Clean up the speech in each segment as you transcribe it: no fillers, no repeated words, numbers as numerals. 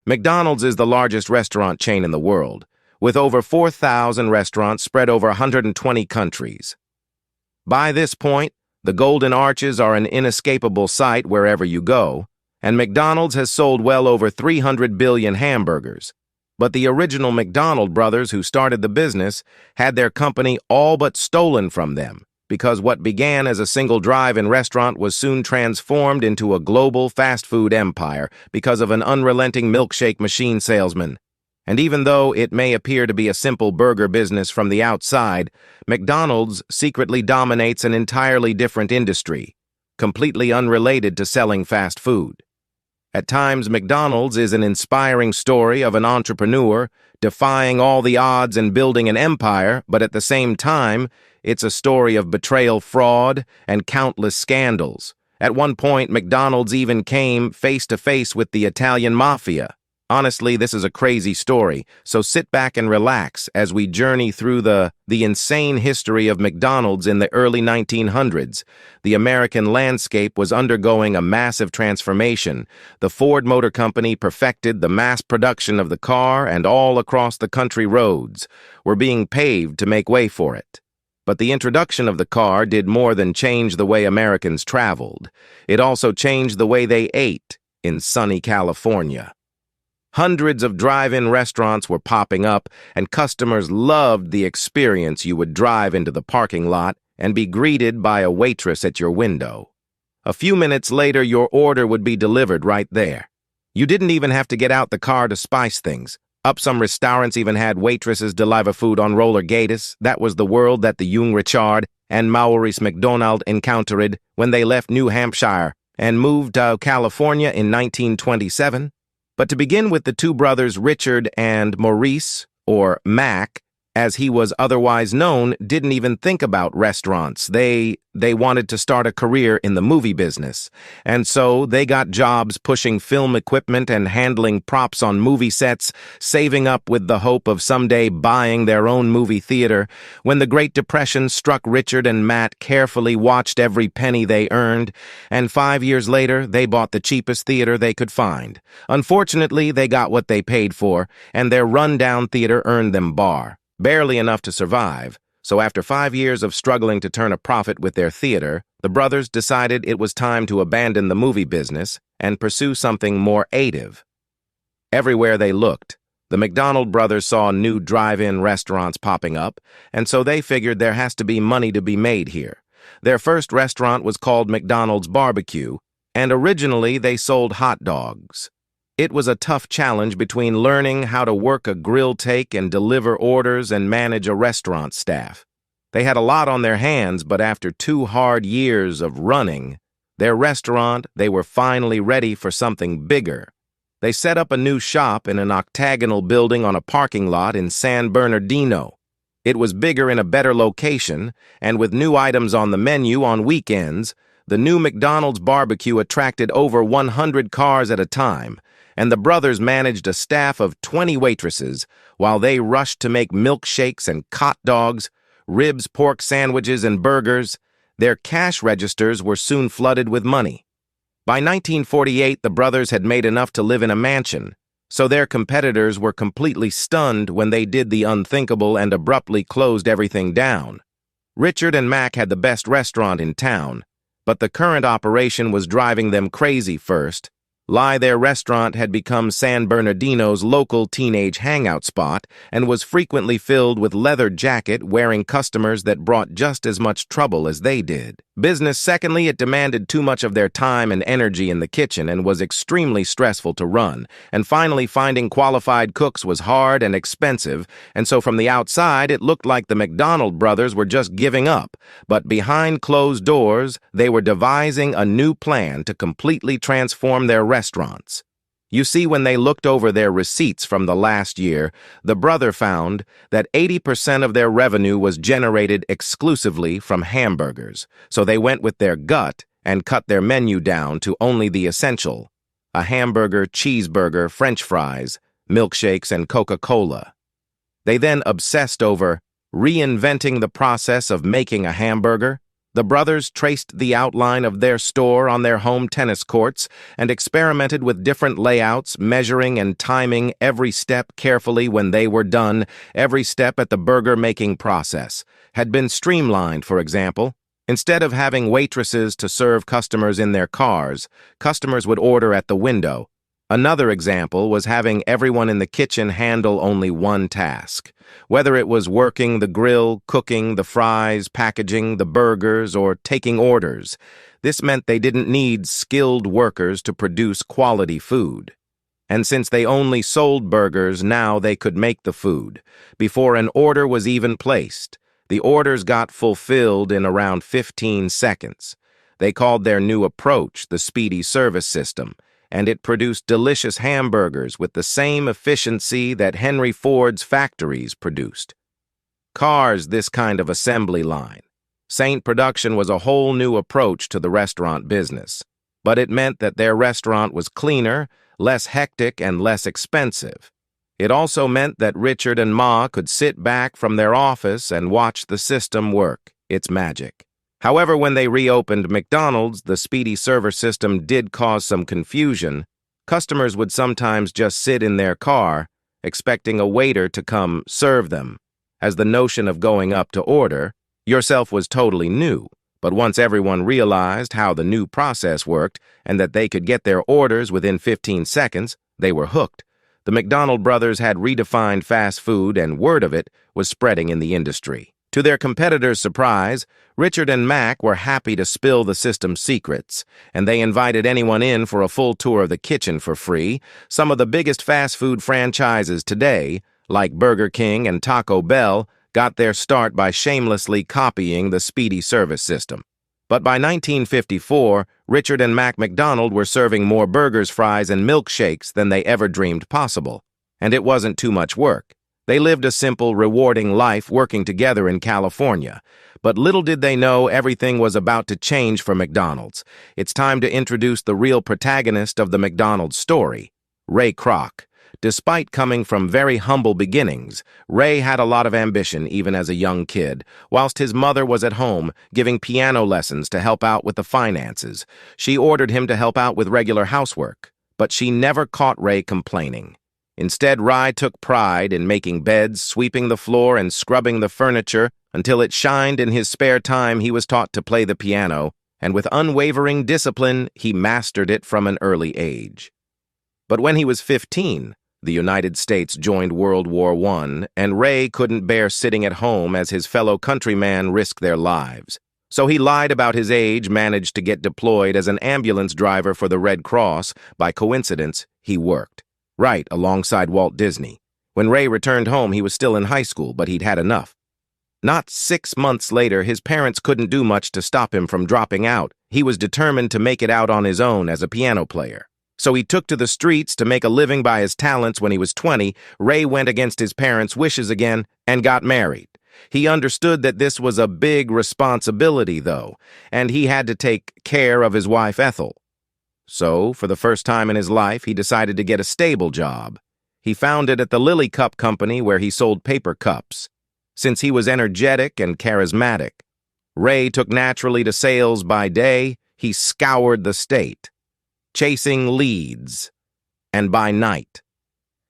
McDonald's is the largest restaurant chain in the world, with over 4,000 restaurants spread over 120 countries. By this point, the Golden Arches are an inescapable sight wherever you go, and McDonald's has sold well over 300 billion hamburgers. But the original McDonald brothers who started the business had their company all but stolen from them, because what began as a single drive-in restaurant was soon transformed into a global fast food empire because of an unrelenting milkshake machine salesman. And even though it may appear to be a simple burger business from the outside, McDonald's secretly dominates an entirely different industry, completely unrelated to selling fast food. At times, McDonald's is an inspiring story of an entrepreneur defying all the odds and building an empire, but at the same time, it's a story of betrayal, fraud, and countless scandals. At one point, McDonald's even came face-to-face with the Italian mafia. Honestly, this is a crazy story, so sit back and relax as we journey through the insane history of McDonald's in the early 1900s. The American landscape was undergoing a massive transformation. The Ford Motor Company perfected the mass production of the car, and all across the country roads were being paved to make way for it. But the introduction of the car did more than change the way Americans traveled. It also changed the way they ate in sunny California. Hundreds of drive-in restaurants were popping up, and customers loved the experience. You would drive into the parking lot and be greeted by a waitress at your window. A few minutes later, your order would be delivered right there. You didn't even have to get out the car to spice things. Some restaurants even had waitresses deliver food on roller gators. That was the world that the young Richard and Maurice McDonald encountered when they left New Hampshire and moved to California in 1927. But to begin with, the two brothers Richard and Maurice, or Mac, as he was otherwise known, didn't even think about restaurants. They wanted to start a career in the movie business. And so they got jobs pushing film equipment and handling props on movie sets, saving up with the hope of someday buying their own movie theater. When the Great Depression struck, Richard and Matt carefully watched every penny they earned, and 5 years later, they bought the cheapest theater they could find. Unfortunately, they got what they paid for, and their rundown theater earned them barely enough to survive. So after 5 years of struggling to turn a profit with their theater, the brothers decided it was time to abandon the movie business and pursue something more creative. Everywhere they looked, the McDonald brothers saw new drive-in restaurants popping up, and so they figured there has to be money to be made here. Their first restaurant was called McDonald's Barbecue, and originally they sold hot dogs. It was a tough challenge between learning how to work a grill take and deliver orders and manage a restaurant staff. They had a lot on their hands, but after 2 hard years of running their restaurant, they were finally ready for something bigger. They set up a new shop in an octagonal building on a parking lot in San Bernardino. It was bigger in a better location, and with new items on the menu on weekends, the new McDonald's Barbecue attracted over 100 cars at a time, and the brothers managed a staff of 20 waitresses while they rushed to make milkshakes and hot dogs, ribs, pork sandwiches, and burgers. Their cash registers were soon flooded with money. By 1948, the brothers had made enough to live in a mansion, so their competitors were completely stunned when they did the unthinkable and abruptly closed everything down. Richard and Mac had the best restaurant in town, but the current operation was driving them crazy. Their restaurant had become San Bernardino's local teenage hangout spot and was frequently filled with leather jacket-wearing customers that brought just as much trouble as they did. Business, secondly, it demanded too much of their time and energy in the kitchen and was extremely stressful to run. And finally, finding qualified cooks was hard and expensive, and so from the outside, it looked like the McDonald brothers were just giving up. But behind closed doors, they were devising a new plan to completely transform their restaurants. You see, when they looked over their receipts from the last year, the brother found that 80% of their revenue was generated exclusively from hamburgers. So they went with their gut and cut their menu down to only the essential: a hamburger, cheeseburger, French fries, milkshakes, and Coca-Cola. They then obsessed over reinventing the process of making a hamburger. The brothers traced the outline of their store on their home tennis courts and experimented with different layouts, measuring and timing every step carefully. When they were done, every step at the burger-making process had been streamlined. For example, instead of having waitresses to serve customers in their cars, customers would order at the window. Another example was having everyone in the kitchen handle only one task. Whether it was working the grill, cooking the fries, packaging the burgers, or taking orders, this meant they didn't need skilled workers to produce quality food. And since they only sold burgers, now they could make the food before an order was even placed. The orders got fulfilled in around 15 seconds. They called their new approach the speedy service system, and it produced delicious hamburgers with the same efficiency that Henry Ford's factories produced. Cars, this kind of assembly line. Saint Production was a whole new approach to the restaurant business, but it meant that their restaurant was cleaner, less hectic, and less expensive. It also meant that Richard and Ma could sit back from their office and watch the system work. It's magic. However, when they reopened McDonald's, the speedy server system did cause some confusion. Customers would sometimes just sit in their car, expecting a waiter to come serve them, as the notion of going up to order yourself was totally new. But once everyone realized how the new process worked and that they could get their orders within 15 seconds, they were hooked. The McDonald brothers had redefined fast food, and word of it was spreading in the industry. To their competitors' surprise, Richard and Mac were happy to spill the system's secrets, and they invited anyone in for a full tour of the kitchen for free. Some of the biggest fast food franchises today, like Burger King and Taco Bell, got their start by shamelessly copying the speedy service system. But by 1954, Richard and Mac McDonald were serving more burgers, fries, and milkshakes than they ever dreamed possible, and it wasn't too much work. They lived a simple, rewarding life working together in California. But little did they know everything was about to change for McDonald's. It's time to introduce the real protagonist of the McDonald's story, Ray Kroc. Despite coming from very humble beginnings, Ray had a lot of ambition even as a young kid. Whilst his mother was at home, giving piano lessons to help out with the finances, she ordered him to help out with regular housework. But she never caught Ray complaining. Instead, Ray took pride in making beds, sweeping the floor, and scrubbing the furniture until it shined. In his spare time, he was taught to play the piano, and with unwavering discipline, he mastered it from an early age. But when he was 15, the United States joined World War I, and Ray couldn't bear sitting at home as his fellow countrymen risked their lives. So he lied about his age, managed to get deployed as an ambulance driver for the Red Cross. By coincidence, he worked right alongside Walt Disney. When Ray returned home, he was still in high school, but he'd had enough. Not 6 months later, his parents couldn't do much to stop him from dropping out. He was determined to make it out on his own as a piano player. So he took to the streets to make a living by his talents. When he was 20, Ray went against his parents' wishes again and got married. He understood that this was a big responsibility, though, and he had to take care of his wife, Ethel. So, for the first time in his life, he decided to get a stable job. He found it at the Lily Cup Company, where he sold paper cups. Since he was energetic and charismatic, Ray took naturally to sales. By day, he scoured the state, chasing leads, and by night,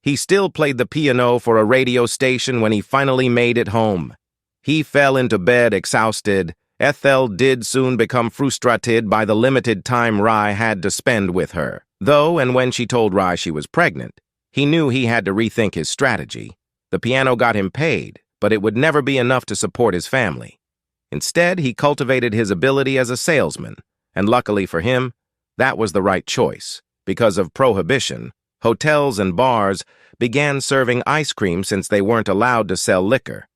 he still played the piano for a radio station. When he finally made it home, he fell into bed exhausted. Ethel did soon become frustrated by the limited time Ray had to spend with her. Though, and when she told Ray she was pregnant, he knew he had to rethink his strategy. The piano got him paid, but it would never be enough to support his family. Instead, he cultivated his ability as a salesman, and luckily for him, that was the right choice. Because of prohibition, hotels and bars began serving ice cream since they weren't allowed to sell liquor.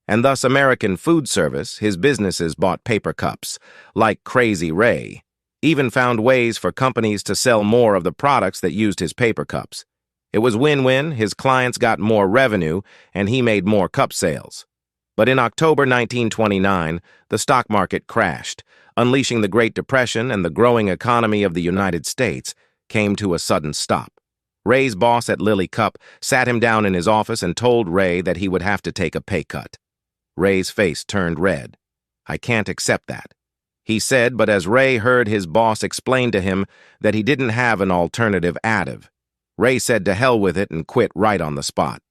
And thus American food service, his businesses bought paper cups. Like crazy, Ray even found ways for companies to sell more of the products that used his paper cups. It was win-win. His clients got more revenue, and he made more cup sales. But in October 1929, the stock market crashed, unleashing the Great Depression, and the growing economy of the United States came to a sudden stop. Ray's boss at Lily Cup sat him down in his office and told Ray that he would have to take a pay cut. Ray's face turned red. "I can't accept that. he said, but as Ray heard his boss explain to him that he didn't have an alternative additive, Ray said to hell with it and quit right on the spot.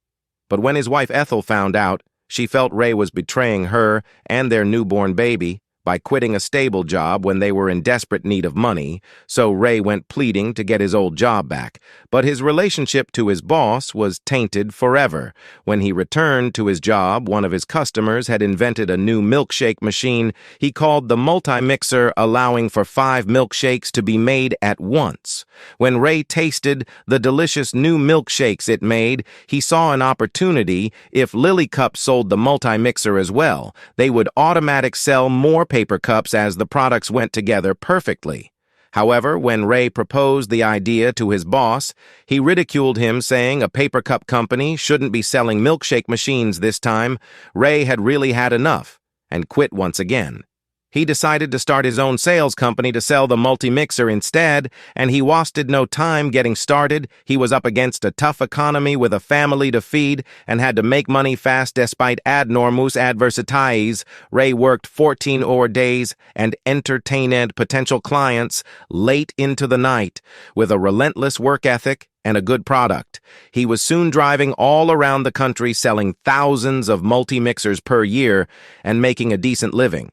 But when his wife Ethel found out, she felt Ray was betraying her and their newborn baby by quitting a stable job when they were in desperate need of money, so Ray went pleading to get his old job back. But his relationship to his boss was tainted forever. When he returned to his job, one of his customers had invented a new milkshake machine he called the multi-mixer, allowing for 5 milkshakes to be made at once. When Ray tasted the delicious new milkshakes it made, he saw an opportunity. If Lily Cup sold the multi-mixer as well, they would automatically sell more paper cups as the products went together perfectly. However, when Ray proposed the idea to his boss, he ridiculed him, saying a paper cup company shouldn't be selling milkshake machines this time. Ray had really had enough and quit once again. He decided to start his own sales company to sell the multi-mixer instead, and he wasted no time getting started. He was up against a tough economy with a family to feed and had to make money fast despite enormous adversities. Ray worked 14-hour days and entertained potential clients late into the night with a relentless work ethic and a good product. He was soon driving all around the country selling thousands of multi-mixers per year and making a decent living.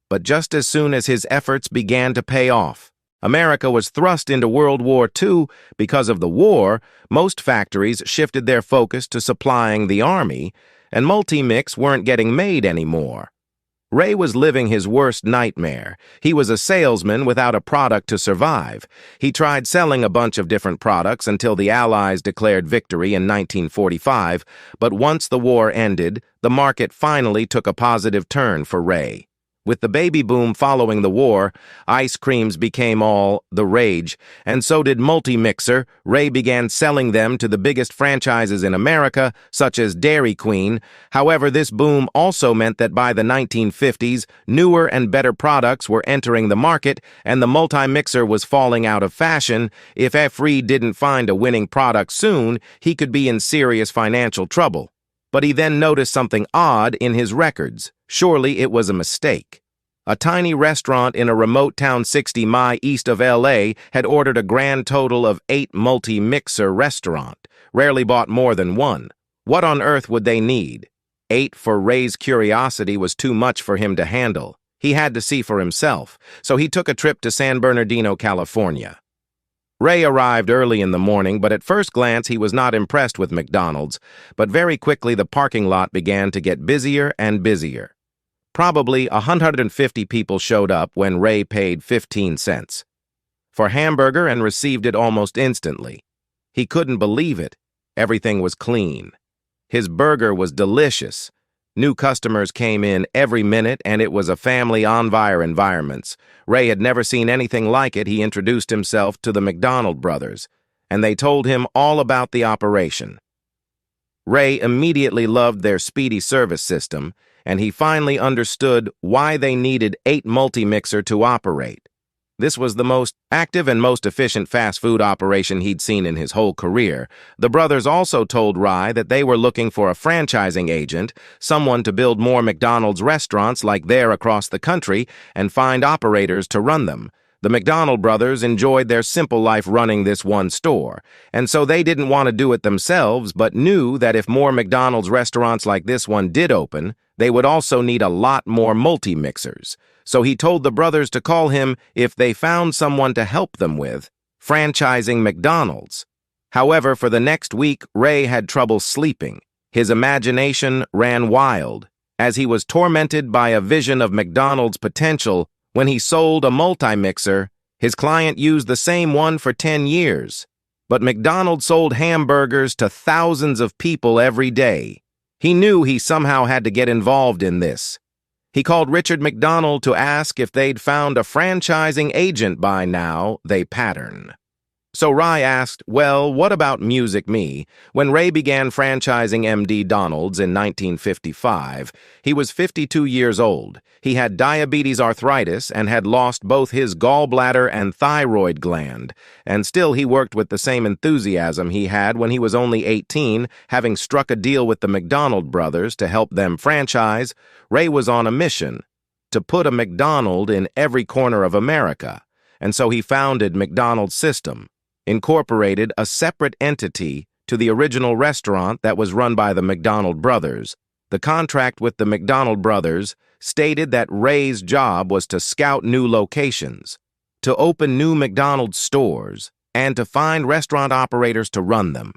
But just as soon as his efforts began to pay off, America was thrust into World War II. Because of the war, most factories shifted their focus to supplying the army, and multi-mix weren't getting made anymore. Ray was living his worst nightmare. He was a salesman without a product to survive. He tried selling a bunch of different products until the Allies declared victory in 1945, but once the war ended, the market finally took a positive turn for Ray. With the baby boom following the war, ice creams became all the rage, and so did multi-mixer. Ray began selling them to the biggest franchises in America, such as Dairy Queen. However, this boom also meant that by the 1950s, newer and better products were entering the market, and the multi-mixer was falling out of fashion. If Ray didn't find a winning product soon, he could be in serious financial trouble. But he then noticed something odd in his records. Surely it was a mistake. A tiny restaurant in a remote town 60 miles east of L.A. had ordered a grand total of 8 multi-mixer restaurant, rarely bought more than one. What on earth would they need? 8 for Ray's curiosity was too much for him to handle. He had to see for himself, so he took a trip to San Bernardino, California. Ray arrived early in the morning, but at first glance he was not impressed with McDonald's, but very quickly the parking lot began to get busier and busier. Probably 150 people showed up when Ray paid 15 cents for hamburger and received it almost instantly. He couldn't believe it. Everything was clean. His burger was delicious. New customers came in every minute, and it was a family environment. Ray had never seen anything like it. He introduced himself to the McDonald Brothers, and they told him all about the operation. Ray immediately loved their speedy service system, and he finally understood why they needed 8 multi-mixer to operate. This was the most active and most efficient fast food operation he'd seen in his whole career. The brothers also told Ray that they were looking for a franchising agent, someone to build more McDonald's restaurants like there across the country and find operators to run them. The McDonald brothers enjoyed their simple life running this one store, and so they didn't want to do it themselves, but knew that if more McDonald's restaurants like this one did open, they would also need a lot more multi-mixers. So he told the brothers to call him if they found someone to help them with franchising McDonald's. However, for the next week, Ray had trouble sleeping. His imagination ran wild, as he was tormented by a vision of McDonald's potential. When he sold a multi-mixer, his client used the same one for 10 years. But McDonald's sold hamburgers to thousands of people every day. He knew he somehow had to get involved in this. He called Richard McDonald to ask if they'd found a franchising agent by now. They pattern. So Ray asked, well, what about Music Me? When Ray began franchising McDonald's in 1955, he was 52 years old. He had diabetes arthritis and had lost both his gallbladder and thyroid gland, and still he worked with the same enthusiasm he had when he was only 18, having struck a deal with the McDonald Brothers to help them franchise. Ray was on a mission. to put a McDonald in every corner of America, and so he founded McDonald's System, incorporated a separate entity to the original restaurant that was run by the McDonald Brothers. The contract with the McDonald Brothers stated that Ray's job was to scout new locations, to open new McDonald's stores, and to find restaurant operators to run them.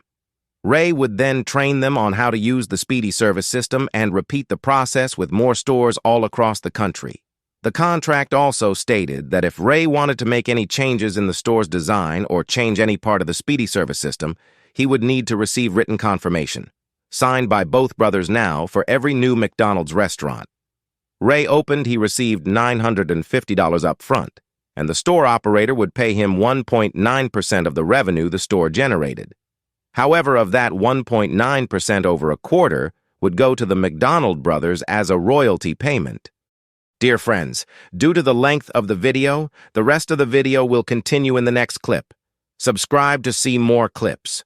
Ray would then train them on how to use the speedy service system and repeat the process with more stores all across the country. The contract also stated that if Ray wanted to make any changes in the store's design or change any part of the speedy service system, he would need to receive written confirmation, signed by both brothers now for every new McDonald's restaurant. Ray opened, he received $950 up front, and the store operator would pay him 1.9% of the revenue the store generated. However, of that 1.9% over a quarter would go to the McDonald Brothers as a royalty payment. Dear friends, due to the length of the video, the rest of the video will continue in the next clip. Subscribe to see more clips.